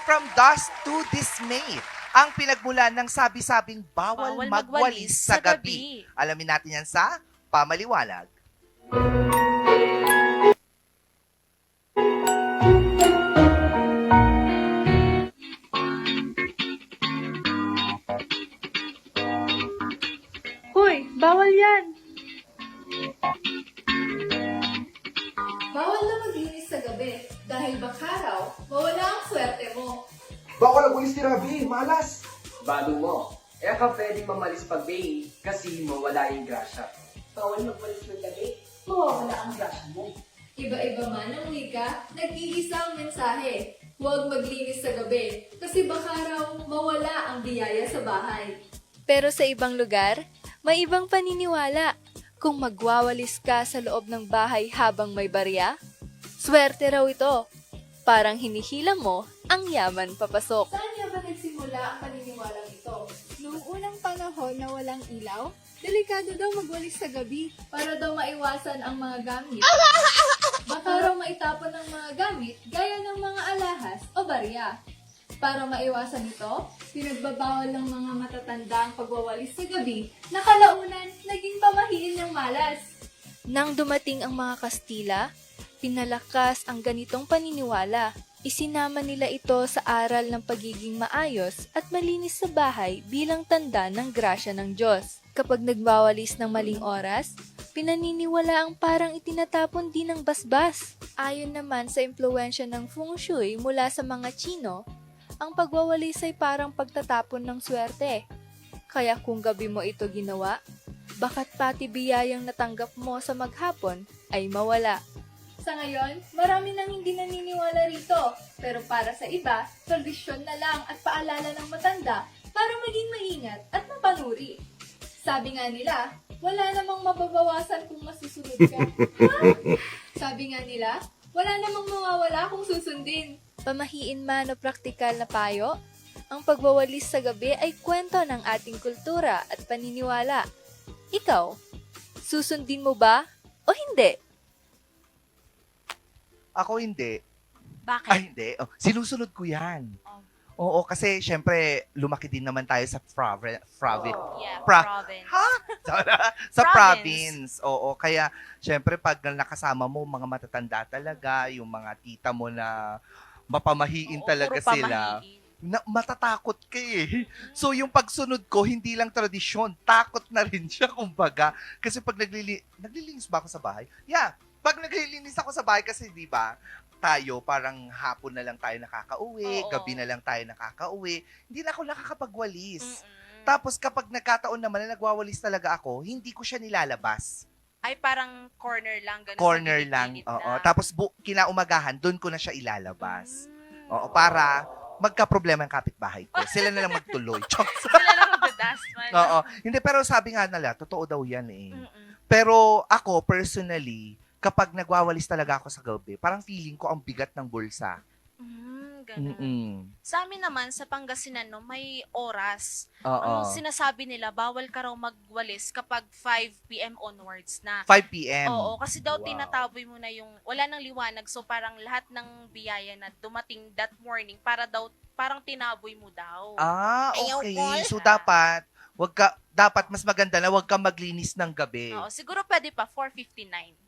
from dust to dismay. Ang pinagmulan ng sabi-sabing bawal magwalis sa gabi. Alamin natin yan sa Pamaliwanag. Hoy, bawal yan! Bawal na maglinis sa gabi dahil baka raw mawala ang swerte mo. Bawal ang ulis ni Rabi, malas. Balo mo. Ka pwedeng mamalis pag bay kasi mawala yung grasya. Bawal magwalis ng gabi, mawawala ang grasya mo. Iba-iba man ang wika, nag-iisa ang mensahe. Huwag maglinis sa gabi kasi baka raw mawala ang biyaya sa bahay. Pero sa ibang lugar, may ibang paniniwala. Kung magwawalis ka sa loob ng bahay habang may barya, swerte raw ito. Parang hinihila mo ang yaman papasok. Saan niya ba nagsimula ang paniniwalang ito? Noong unang panahon na walang ilaw, delikado daw magwalis sa gabi. Para daw maiwasan ang mga gamit. Baka raw maitapon ang mga gamit gaya ng mga alahas o barya. Para maiwasan ito, pinagbabawal ng mga matatanda ang pagwawalis sa gabi na kalaunan naging pamahiin ng malas. Nang dumating ang mga Kastila, pinalakas ang ganitong paniniwala. Isinama nila ito sa aral ng pagiging maayos at malinis sa bahay bilang tanda ng grasya ng Diyos. Kapag nagbawalis ng maling oras, pinaniniwala ang parang itinatapon din ng basbas. Ayon naman sa impluensya ng feng shui mula sa mga Chino, ang pagwawalis ay parang pagtatapon ng swerte. Kaya kung gabi mo ito ginawa, baka't pati biyayang natanggap mo sa maghapon ay mawala. Sa ngayon, marami nang hindi naniniwala rito. Pero para sa iba, tradisyon na lang at paalala ng matanda para maging maingat at mapanuri. Sabi nga nila, wala namang mababawasan kung masusunod ka. Ha? Sabi nga nila, wala namang mawawala kung susundin. Pamahiin man o praktikal na payo, ang pagwawalis sa gabi ay kwento ng ating kultura at paniniwala. Ikaw, susundin mo ba o hindi? Ako hindi. Bakit? Ay, hindi. Oh, sinusunod ko yan. Oo, kasi syempre, lumaki din naman tayo sa Yeah, Pra- province. Ha? Sa Province. province. Oo, kaya syempre pag nakasama mo mga matatanda talaga, yung mga tita mo na mapamahiin Oo, talaga puro sila. pamahiin. Matatakot ka eh. So yung pagsunod ko, hindi lang tradisyon, takot na rin siya kumbaga. Kasi pag naglilinis ba ako sa bahay? Yeah, pag naglilinis ako sa bahay kasi di ba, tayo parang hapon na lang tayo nakakauwi, Oo. gabi na lang tayo nakakauwi, hindi na ako nakakapagwalis. Mm-mm. Tapos kapag nagkataon naman na nagwawalis talaga ako, hindi ko siya nilalabas. Ay, parang corner lang. Ganun Corner sa lang. gilid-gilid Oo. lang. Tapos kinaumagahan, doon ko na siya ilalabas. Mm. Oo, para magka-problema ang kapitbahay ko. Sila na lang magtuloy. Chokes. Sila lang magda-dust man. Oo. Hindi, pero sabi nga nila, totoo daw yan eh. Mm-mm. Pero ako, personally, kapag nagwawalis talaga ako sa gabi, parang feeling ko ang bigat ng bulsa. Ganun. Mm-mm. Sa amin naman, sa Pangasinan, no, may oras. Oo. Ang sinasabi nila, bawal ka raw magwalis kapag 5 p.m. onwards na. 5 p.m. Oo, kasi daw Wow. tinataboy mo na yung, wala nang liwanag, so parang lahat ng biyaya na dumating that morning, para daw, parang tinaboy mo daw. Ah, Ayaw okay. ko. So dapat mas maganda na wag kang maglinis ng gabi. Oo, siguro pwede pa, 4:59.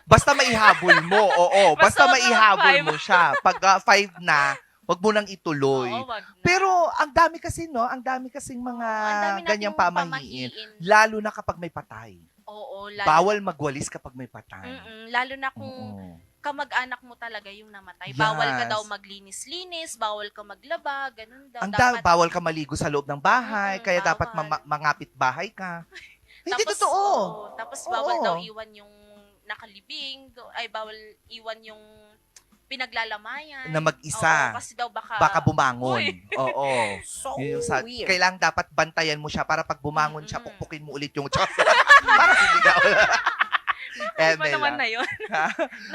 Basta maihabol mo. Oo, basta Basta wag maihabol naman mo siya. Pag 5 na, wag mo nang ituloy. Oo, wag na. Pero ang dami kasi no, ang dami kasing mga Ang dami ganyang nating pamahiin. Lalo na kapag may patay. Oo, lalo. Bawal magwalis kapag may patay. Lalo na kung Oo. kamag-anak mo talaga yung namatay. Yes. Bawal ka daw maglinis-linis, bawal ka maglaba, ganun daw. Bawal ka maligo sa loob ng bahay, Mm-mm, kaya dapat bawal. mangapit bahay ka. Hindi Tapos, totoo. oo, tapos bawal Oo. daw iwan yung nakalibing, ay bawal iwan yung pinaglalamayan. Na mag-isa. Oo, kasi daw Baka bumangon. Uy. Oo. So Yun yung weird. kailangan dapat bantayan mo siya para pag bumangon siya, Mm-mm. pukpukin mo ulit yung para hindi ka. Ano ba naman na yun?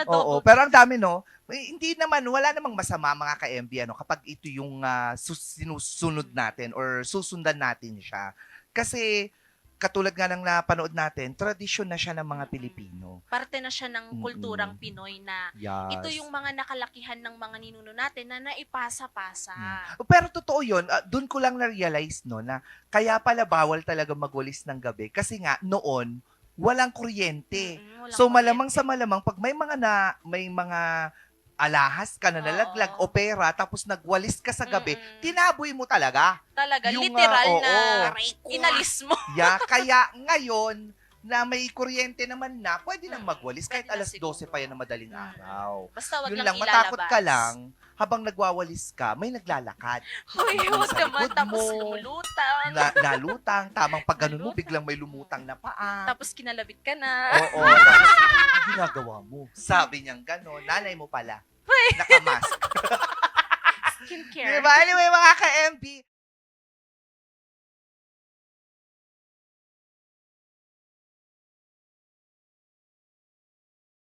Oo, pero ang dami no. Hindi naman, wala namang masama mga ka-MB ano, kapag ito yung sinusunod natin or susundan natin siya. Kasi katulad nga ng napanood natin, tradisyon na siya ng mga Pilipino. Parte na siya ng Mm-mm. kulturang Pinoy na Yes. ito yung mga nakalakihan ng mga ninuno natin na naipasa-pasa. Pero totoo yun, doon ko lang na-realize no, na kaya pala bawal talaga magwalis ng gabi kasi nga noon, walang kuryente. Mm-mm, walang So malamang kuryente. sa malamang, pag may mga alahas ka na nalaglag Oo. o pera tapos nagwalis ka sa gabi, Mm-mm. tinaboy mo talaga. Talaga, yung, literal oo, na aray ko, inalis mo. Yeah, kaya ngayon na may kuryente naman na, pwede nang magwalis kahit Pwede na alas 12 pa yan ng madaling Mm. araw. Basta wag Yun lang lang, matakot ilalabas. ka lang, habang nagwawalis ka, may naglalakad. Hoy, Yung huwag sa naman. likod Tapos mo, lumulutang. nalutang, tamang pag ganun mo, Nalutang. biglang may lumutang na paa. Tapos kinalabit ka na. Oo, tapos ang ginagawa mo. Sabi niyang gano'n, nanay mo pala, nakamask. Skincare. Diba? Anyway, mga ka-MB,